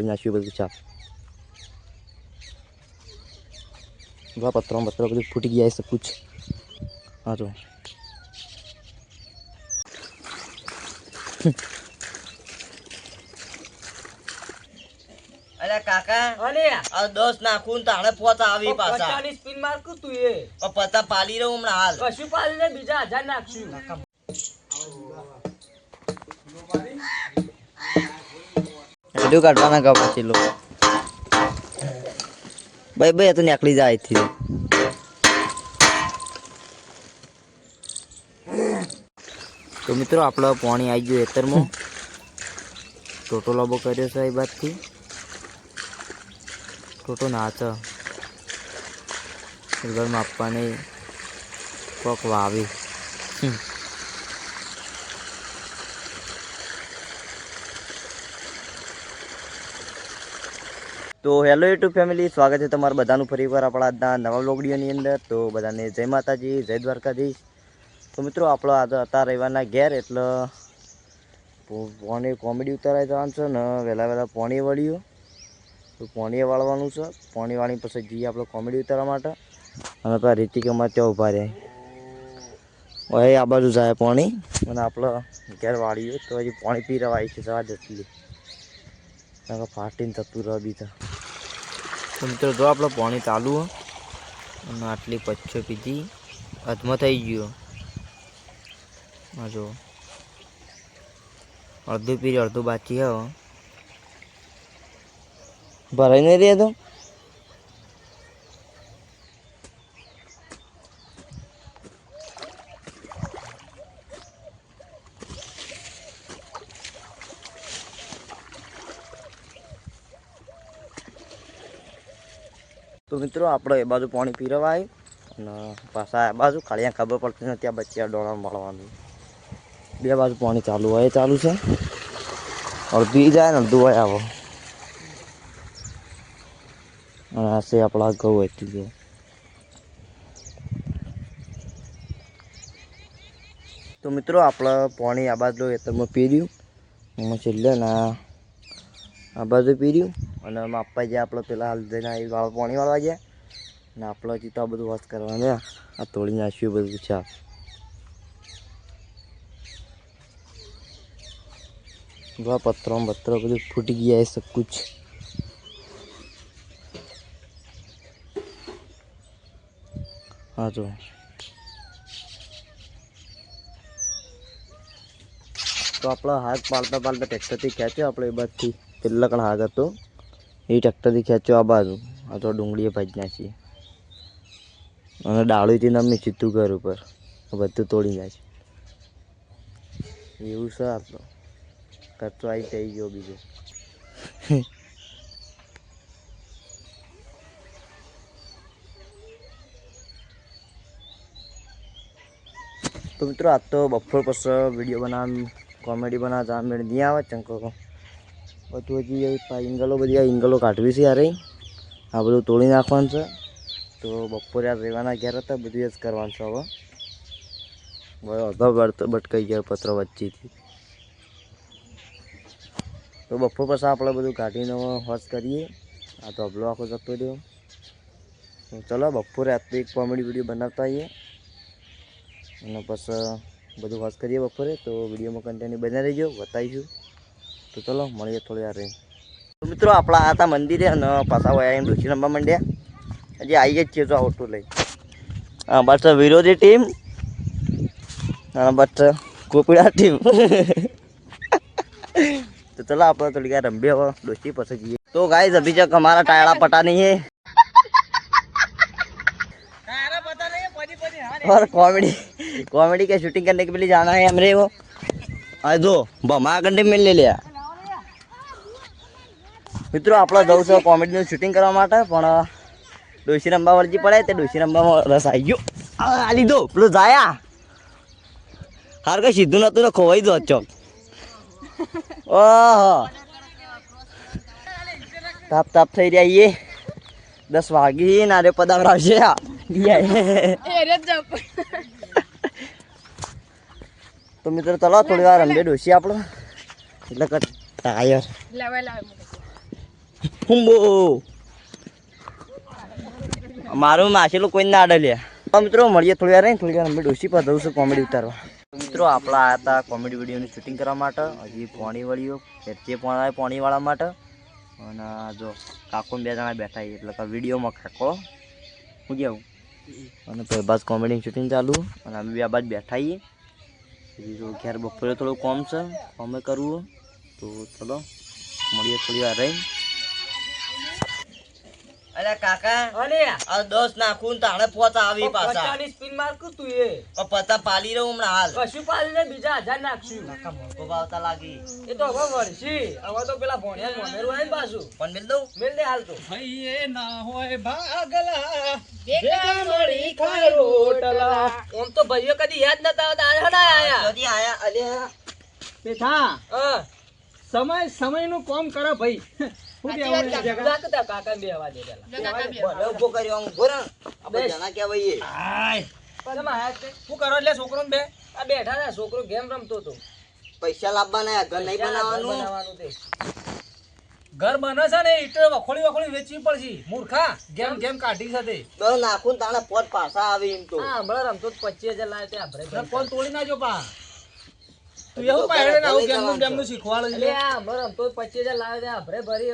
તોડી નાખ્યું બધું ચાપ. જો પત્રો બધું ફૂટી ગયા છે કુછ. હા તો અરે કાકા અલે આ 10 નાખું તાણે પોત આવી પાછા. 50 ની સ્પિન માર તું એ પતા પાલી રહું હમણાં હાલ. કશું પાડી ને બીજા 1000 નાખશું. રેડિયો કાઢવાના કા પછી લો ભાઈ તો નીકળી જાય થી. તો મિત્રો આપણો પાણી આવી ગયું ખેતરમાં. ટોટો લાંબો કર્યો છે એ બાજથી. ટોટો નાચ ઘરમાં આપવાને કોક વાવી. તો હેલો યુટ્યુબ ફેમિલી, સ્વાગત છે તમારું બધાનું ફરીવાર આપણા આજના નવા વ્લોગ વિડીયોની અંદર. તો બધાને જય માતાજી, જય દ્વારકાધીશ. તો મિત્રો આપણો આજે હતા રવિવારના ઘેર, એટલે પાણી કોમેડી ઉતારાઈ જવાનું છે ને વહેલા પાણી વળ્યું. તો પાણીએ વાળવાનું છે. પાણી વાળી પછી જઈએ આપણે કોમેડી ઉતારવા માટે. અને પેલા રીતિક અમારે ત્યાં ઊભા રહે. હવે આ બાજુ જાય પાણી અને આપણે ઘેર વાળીએ તો હજી પાણી પી રવાય છે જવા જતી ફાટીને થતું રહ બીજા. તો મિત્રો જો આપણે પાણી ચાલુ અને આટલી પચ્છો પીધી અધમાં થઈ ગયો. હા જો અડધું પીરી અડધું બાકી હવે ભરાઈ નહીં રહે તો. તો મિત્રો આપણે એ બાજુ પાણી પીરવાય અને પાછા આ બાજુ ખાલી ખબર પડતી નથી આ બચ્ચા ડોળા મળવાનું. બે બાજુ પાણી ચાલુ હોય ચાલુ છે. અડધી જાય ને અડધું હોય આવો. અને આ છે આપણા ઘઉં હતી જો. તો મિત્રો આપણે પાણી આ બાજુ ખેતરમાં પીર્યું. એમાં છેલ્લે ને આ બાજુ પીર્યું. અને એમાં આપવા જાય આપણે પેલા હાલ જઈને આવી પાણી વાળવા ગયા ને આપણે હજી તો આ બધું વોશ કરવાનું. આ તોડી નાખ્યું બધું છે. પત્રો બધું ફૂટી ગયા છે કુછ. હા તો આપણે હાથ પાડતા ટ્રેક્ટરથી ખેંચ્યો. આપણે એ બાજુથી પેલા કણ હાથ હતો એ ટ્રેક્ટરથી ખેંચ્યો આ બાજુ. આ તો ડુંગળીએ ભાજી નાખી અને ડાળીથી નમી સીધું ઘર ઉપર બધું તોડી નાખી. એવું છે આપણો કચરો આવી થઈ ગયો બીજો. તો મિત્રો આજ તો બપોર પછી વિડીયો બનાવવાનું કોમેડી બનાવવા જવા મેળ નહીં આવે. ચંકો બધું હજી ઇંગલો બધી આ ઇંગલો કાઢવી છે યાર. આ બધું તોડી નાખવાનું છે. તો બપોરે આ રહેવાના ઘેર હતા બધું જ કરવાનું છે. હવે અડધો બટકાઈ ગયો પત્રો વચ્ચેથી. તો બપોર પછી આપણે બધું કાઢીને વોશ કરીએ. આ તો અબલો આખો જતો રહ્યો. ચલો બપોરે આજ તો એક કોમેડી વિડીયો બનાવતા આવીએ અને પછી બધું વોશ કરીએ બપોરે. તો વિડીયોમાં કન્ટિન્યુ બની રહીજો, બતાવીશું. તો ચલો મળીએ થોડી વાર રહી. તો મિત્રો આપણા આ હતા મંદિરે અને પાછા વયા ડોસી રમવા માંડ્યા. હજી આવી જ છીએ તો ઓટો લઈ. હા બસ વિરોધી ટીમ અને બસ કોપીડા ટીમ. तो चलो आप थोड़ी क्या रंबे हो दोस्ती पसंद किए. तो गाइस अभी तक हमारा टायरा पटा नहीं है और कॉमेडी के शूटिंग करने के लिए जाना है हमरे वो. आज दो बमा घंटे में ले लिया मित्रों आपड़ा जाऊँ છે કોમેડીનું શૂટિંગ કરવા માટે. પણ ડોસી રંબા વળજી પડે તે ડોસી રંબામાં રસ આવી ગયો. આ લીધો પેલો જાયા હાર કઈ સીધું નતું ને ખોવાઈ દો ચોક. ઓહો તાપ થઈ રહ્યા ये 10 વાગી નારે પદાવરાવશે. તો મિત્રો ચલો થોડી વાર રંબે ડોસી આપણો એટલે કે ટાયર હુંબો મારું માછેલું કોઈ ના અડે લે. મિત્રો મળીએ થોડી વાર રહી, થોડી વાર અમે ડોસી પર જવું છું કોમેડી ઉતારવા. મિત્રો આપણા આવ્યા હતા કોમેડી વિડીયોની શૂટિંગ કરવા માટે. હજી પોણી વળીઓ જે પોણીવાળા માટે. અને જો કાકો બે જણા બેઠા છે એટલે કે વિડીયોમાં કાકો હું કેવું. અને પછી બસ કોમેડીની શૂટિંગ ચાલુ અને અમે બે બાદ બેઠા છીએ. હજી જો ઘેર બપોરે થોડું કોમ છે, કોમે કરવું. તો ચલો મળીએ થોડી વાર રહી. અરે કાકા અલે આ 10 નાખું તાણે પોતા આવી પાછા. પચાની સ્પિન મારકું તું એ પતા પાલી રહ્યો હમણાં હાલ. કશું પાલીને બીજા 1000 નાખશું. કાકા મોકો ભાવતા લાગી. એ તો હવે વળશી. હવે તો પેલા ભણ્યા મોમેરું આવીને પાછું પણ મેલ દઉં મેલ દે હાલ તો. ભઈએ ના હોય ભાગલા ભેગા મળી ખાય રોટલા. ઓમ તો ભાઈઓ કદી યાદ નતા આવતા, આજે હના આયા. કદી આયા અલ્યા બેઠા હા સમયનું કોમ કરો ભાઈ. શું કહેવું છે જગા? રાખતા કાકા બે અવાજ દે પેલા. ભલે ઉભો કર્યો આમ ઉભો રહે. આપણે જણા કહેવાય એ. આય તમે આયા તે શું કરો એટલે છોકરો ને બે આ બેઠા હતા, છોકરો ગેમ રમતો હતો. પૈસા લાવવાના ઘર નહીં બનાવવાનું. બનાવવાનું તે ઘર બને છે ને ઈટો વખોળી વેચવી પડશે. મૂર્ખા ગેમ કાઢી છે. તો નાખું તાણે પોત પાછા આવી એમ તો. હા હમણાં રમતો 25,000 લાવે તે આભરે ભાઈ. ફોન તોડી નાખજો પા. તું એવું પાડે ને આવું ગેમનું શીખવાડે એટલે છે. આ હમણાં રમતો 25,000 લાવે તે આભરે ભરી.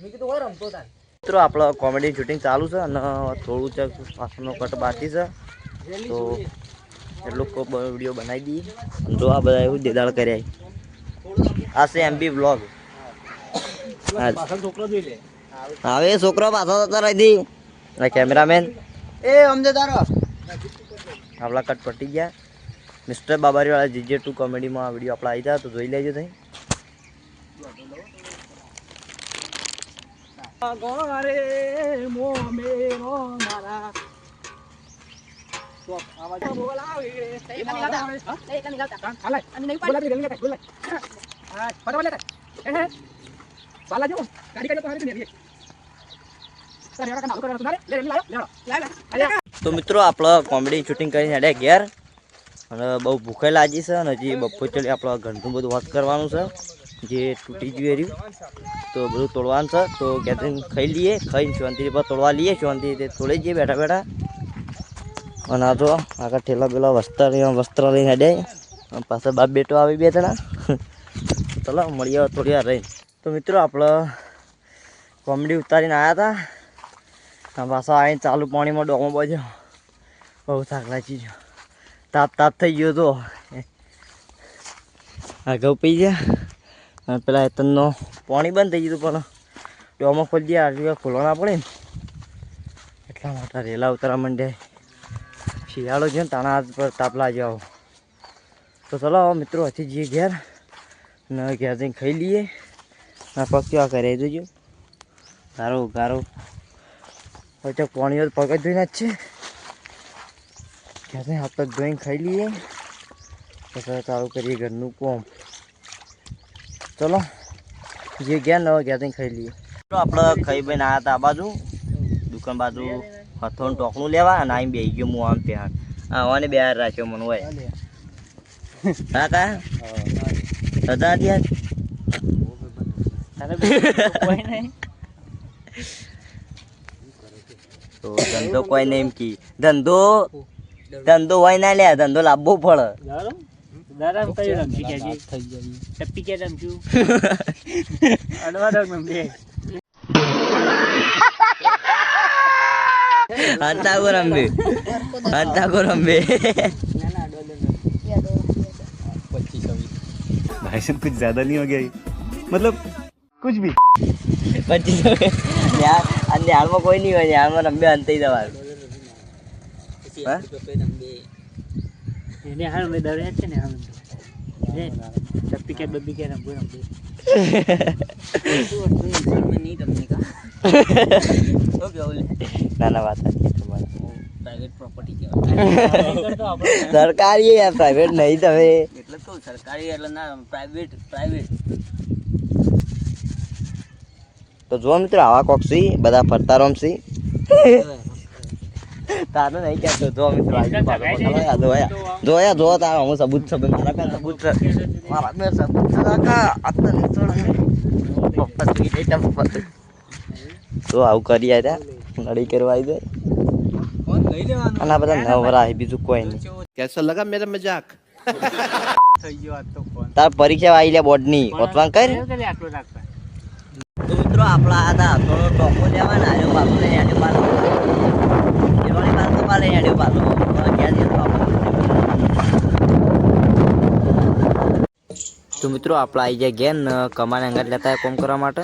મેં કીધું હું રમતો તાન. મિત્રો આપણો કોમેડી શૂટિંગ ચાલુ છે અને થોડું છે પાછળનો કટ બાકી છે. તો એટલું વિડીયો બનાવી દઈએ. અને જો આ બધા એવું દેદાળ કર્યા છે. આ છે એમબી બ્લોગ. પાછળ છોકરો જોઈ લે. હવે એ છોકરો પાછો જતો રહી દી. આ કેમેરામેન એ અમને તારો આપણા કટ પટી ગયા. મિસ્ટર બાબારીવાળા GJ2 કોમેડીમાં આ વિડીયો આપણા આવી જાય તો જોઈ લેજો તમે. ગોરે મોમેરો મારા તો આવાજ બોલાવે એ બોલાવે હા એ કની ગાતા હાલે અને નહીં બોલાવી ગલી ગાતા બોલાય હા ફટાફટ લેતા એ સાલા જો ગાડી કાઢો તો હારે ને સર યાર કના ઉતર લે લે લાયો તો મિત્રો આપણો કોમેડી શૂટિંગ કરીને હેડ્યા ઘેર. અને બહુ ભૂખે લાગી છે અને હજી બપોર ચડી આપણે ઘરનું બધું વાત કરવાનું છે જે તૂટી ગયું રહ્યું. તો બધું તોડવાનું છે. તો ગેધરિંગ ખાઈ લઈએ, ખાઈને શાંતિ પર તોડવા લઈએ, શાંતિ રીતે તોડી જઈએ બેઠા બેઠા. અને આ જો આગળ ઠેલા પેલા વસ્ત્ર લઈને હેડે. પાછળ બાપ બેટો આવી બે જણા. ચલો મળીએ થોડી વાર રહી. તો મિત્રો આપણે કોમેડી ઉતારીને આવ્યા હતા. પાછા આવીને ચાલુ પાણીમાં ડોમો બાજુ બહુ થાક લાગી ગયો. તાપ થઈ ગયો તો આ ઘઉં પી ગયા. અને પેલા એતનનો પાણી બંધ થઈ ગયું પણ ડોમો ખોલી ગયા. આજે ખોલવા ના પડે ને એટલા મોટા રેલા ઉતારવા માંડ્યા. શિયાળો છે ને તાણા હાથ પર તાપ લાગ્યો. તો ચલો મિત્રો હજી જઈએ ઘેર અને ઘેર જઈને ખાઈ લઈએ. આ પગ કેવા કરી જોજો ગારો પછી પાણી પગ જ ધોઈને જ છે. ઘેર હાથ પગ ધોઈને ખાઈ લઈએ પછી ચાલુ કરીએ ઘરનું કોમ. ચલો જે ગયા ને ઘેર જઈને ખાઈ લઈએ. તો આપણે ખાઈ બઈને આવ્યા હતા આ બાજુ દુકાન બાજુ હથોનું ટોકનું લેવા અને આમ બેસી ગયો. હું આમ ત્યાં આવવાને બે હાર રાખ્યો મને હોય. હા કા હતા ત્યાં તો ધંધો કોઈ નહીં એમ કી ધંધો હોય ના લે ધંધો લાવવો પડે. દારામ કઈ રમતી કે થઈ જાય ટપ્પી કે રમજુ અડવા દો મને હંતાગો રંબે भाई साहब कुछ ज्यादा नहीं हो गया ये? मतलब कुछ भी 25 ન્યાળમાં કોઈ નહીં હોય. ન્યાળમાં રંબે અંતે જવાનું. એને હાલ મે દરે છે ને હાલ રે ટપ્પી કે બબ્બી કે રમબુ નહીં તમને કા નાના વાત સાચી તમારી. પ્રાઇવેટ પ્રોપર્ટી કહેવાય. સરકારી યાર પ્રાઇવેટ નહીં તમે. એટલે કહું સરકારી એટલે ના પ્રાઇવેટ. તો જો મિત્રો આવા કોક સી બધા ફરતા રમસી તારું નહીં કહેતો. જો મિત્રો જો તારા હું સબૂત મારા પાસે સબૂત છે. મારા પાસે સબૂત છે કાકા. આ તો નહીં છોડ પપ્પા તો આવું કરી આવ્યા લડી કરવા આવી જાય અને આ બધા નવરા છે બીજું કોઈ નહીં. कैसा लगा मेरा मजाक તાર પરીક્ષા આવી લે બોર્ડની ઓતવાન કર. તો મિત્રો આપણા આ હતા થોડો ટોપો લેવાના આજો પાછો લઈને આજો પાછો એરોની પાછો પાલે આજો પાછો ક્યાં જઈએ તો તો મિત્રો આપણા આવી જાય ઘેર ને કમાને અંગાત લેતા હોય કોમ કરવા માટે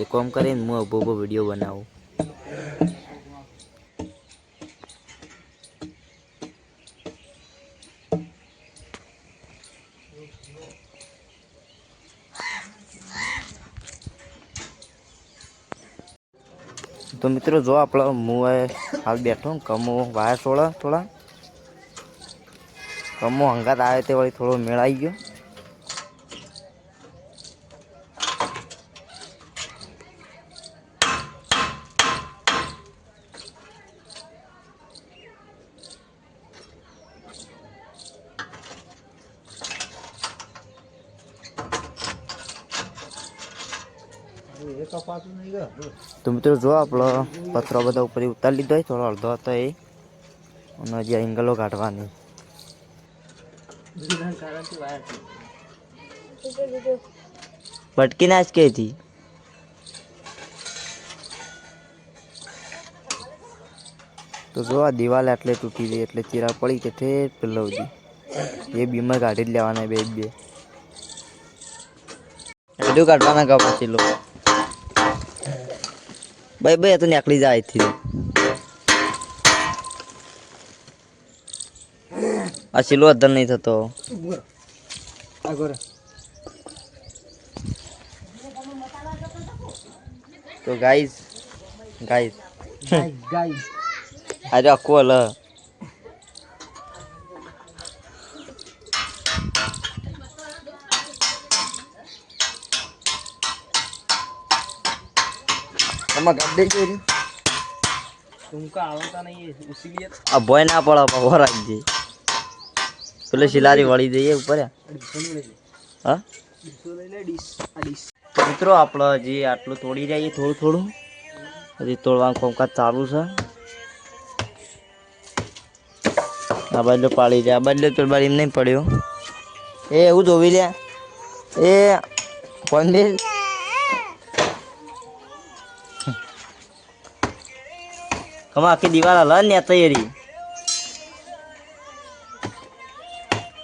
એ કોમ કરીને હું ઉભો વિડીયો બનાવું. તો મિત્રો જો આપણે હું હાલ બેઠો કમો વાયા છોડા થોડા કમો હંગાત આવે તે વળી થોડો મેળ આવી ગયો. તો મિત્રો જો આપણો પથરો બધા ઉપર ઉતારી લીધો હોય થોડો અડધો હતો એ અને હજી એંગલો કાઢવાની ભટકી ના જ કે હતી. તો જો આ દિવાલ એટલે તૂટી ગઈ એટલે ચિરાગ પડી કે ઠેઠ પેલો હતી એ બીમાર કાઢી જ લેવાના બે બધું કાઢવાના કા પછી લોકો ભાઈ તો નીકળી જાય થી આ સિલો અધર નહીં થતો. તો ગાઈસ આજે આખું હલ આ ભોય ના પડે પગો રાખજે પેલે શિલારી વળી જઈએ ઉપર. હા મિત્રો આપણે હજી આટલું તોડી જઈએ થોડું હજી તોડવાનું કામકાજ ચાલુ છે. આ બાજુ પાડી જાય આ બાજુ પેલ બાજુ નહીં પડ્યો એ એવું જોવી લે એ પંડિત કમા આખી દિવાલ હલા ને તૈયારી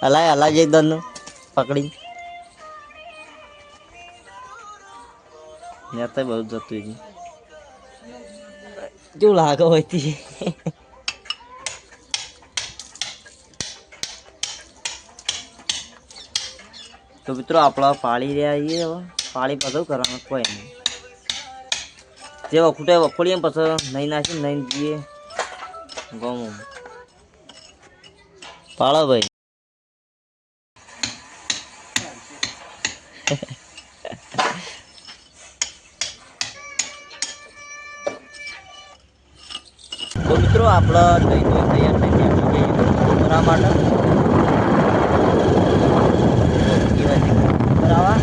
હલાય એકદમ પકડી નેતા બહુ જતું કેવું લાગે હોય તી. તો મિત્રો આપણા પાળી રહ્યા છીએ હવે પાળી પાછું કરવાનું કોઈ નહીં જે વખૂટે વખોડીએ પછી નહીં નાખી નહીં જઈએ ગમ પાળો ભાઈ. તો મિત્રો આપણે દહીં તો તૈયાર થઈ ગયા બરા માટે બરાબર.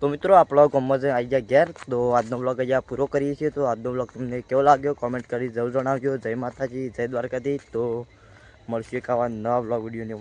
તો મિત્રો આપણો ગમત આવી ગયા ઘેર. તો આજનો બ્લોગ અહીંયા પૂરો કરીએ છીએ. તો આજનો બ્લોગ તમને કેવો લાગ્યો કોમેન્ટ કરી જરૂર જણાવજો. જય માતાજી જય દ્વારકાધીશ. તો મળશે એક આવા નવા બ્લોગ વિડીયોને